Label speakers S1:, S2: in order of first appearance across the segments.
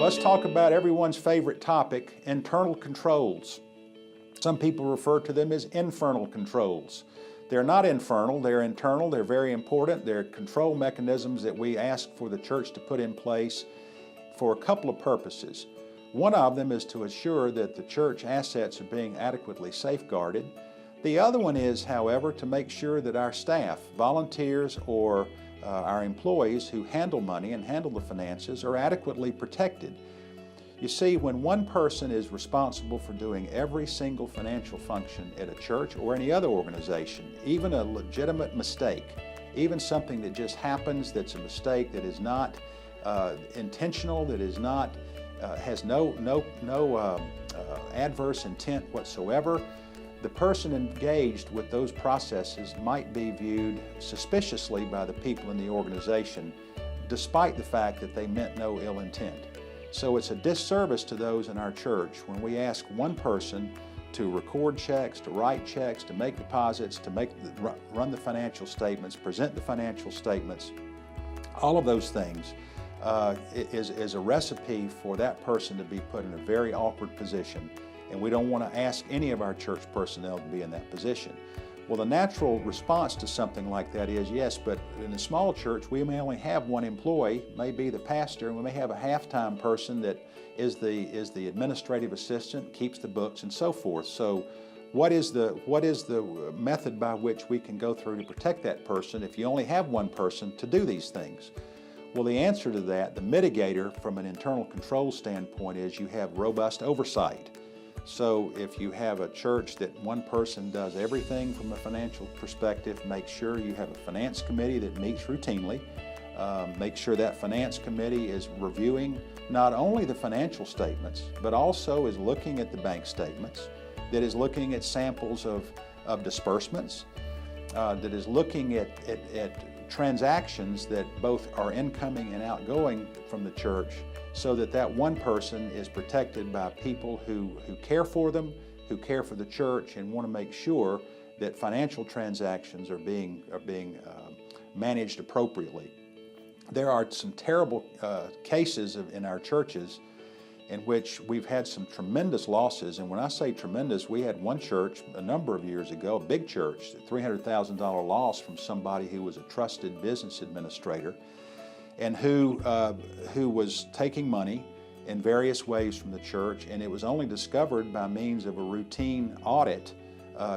S1: let's talk about everyone's favorite topic, internal controls. Some people refer to them as infernal controls. They're not infernal, they're internal, they're very important. They're control mechanisms that we ask for the church to put in place for a couple of purposes. One of them is to assure that the church assets are being adequately safeguarded. The other one is, however, to make sure that our staff, volunteers or our employees who handle money and handle the finances are adequately protected. You see, when one person is responsible for doing every single financial function at a church or any other organization, even a legitimate mistake, even something that just happens that's a mistake that is not intentional, that is not, has no adverse intent whatsoever, the person engaged with those processes might be viewed suspiciously by the people in the organization, despite the fact that they meant no ill intent. So it's a disservice to those in our church when we ask one person to record checks, to write checks, to make deposits, to run the financial statements, present the financial statements. All of those things is a recipe for that person to be put in a very awkward position, and we don't want to ask any of our church personnel to be in that position. Well, the natural response to something like that is, yes, but in a small church we may only have one employee, maybe the pastor, and we may have a half-time person that is the administrative assistant, keeps the books, and so forth. So what is the method by which we can go through to protect that person if you only have one person to do these things? Well, the answer to that, the mitigator from an internal control standpoint, is you have robust oversight. So if you have a church that one person does everything from a financial perspective, make sure you have a finance committee that meets routinely. Make sure that finance committee is reviewing not only the financial statements, but also is looking at the bank statements, that is looking at samples of disbursements, that is looking at transactions that both are incoming and outgoing from the church, so that that one person is protected by people who care for them, who care for the church, and want to make sure that financial transactions are being managed appropriately. There are some terrible cases in our churches in which we've had some tremendous losses, and when I say tremendous, we had one church a number of years ago, a big church, a $300,000 loss from somebody who was a trusted business administrator and who was taking money in various ways from the church, and it was only discovered by means of a routine audit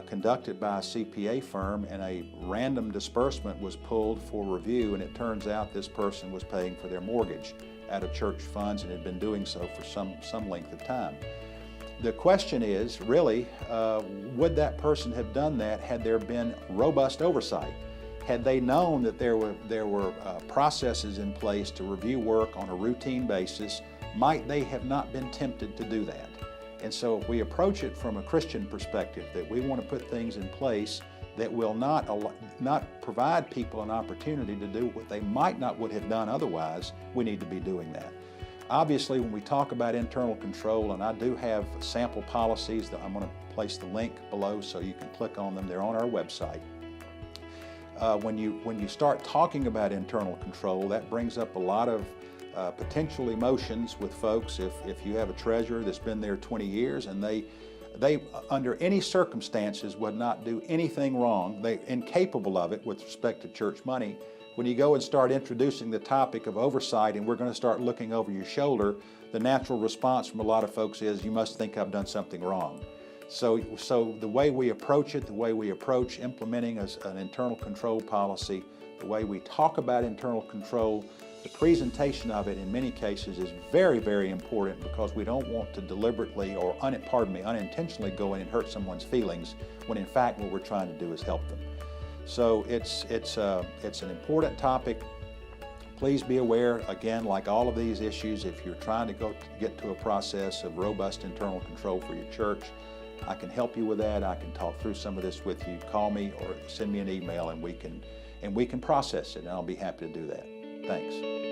S1: conducted by a CPA firm, and a random disbursement was pulled for review, and it turns out this person was paying for their mortgage out of church funds and had been doing so for some length of time. The question is, really, would that person have done that had there been robust oversight? Had they known that there were processes in place to review work on a routine basis, might they have not been tempted to do that? And so if we approach it from a Christian perspective, that we want to put things in place that will not provide people an opportunity to do what they might not would have done otherwise, we need to be doing that. Obviously, when we talk about internal control, and I do have sample policies that I'm going to place the link below so you can click on them, they're on our website. When you start talking about internal control, that brings up a lot of potential emotions with folks. If you have a treasurer that's been there 20 years and they under any circumstances would not do anything wrong, they're incapable of it with respect to church money, when you go and start introducing the topic of oversight and we're going to start looking over your shoulder, the natural response from a lot of folks is, you must think I've done something wrong. So the way we approach it, the way we approach implementing an internal control policy, the way we talk about internal control, the presentation of it in many cases is very, very important, because we don't want to deliberately or unintentionally go in and hurt someone's feelings when in fact what we're trying to do is help them. So it's an important topic. Please be aware, again, like all of these issues, if you're trying to get to a process of robust internal control for your church, I can help you with that. I can talk through some of this with you. Call me or send me an email, and we can process it, and I'll be happy to do that. Thanks.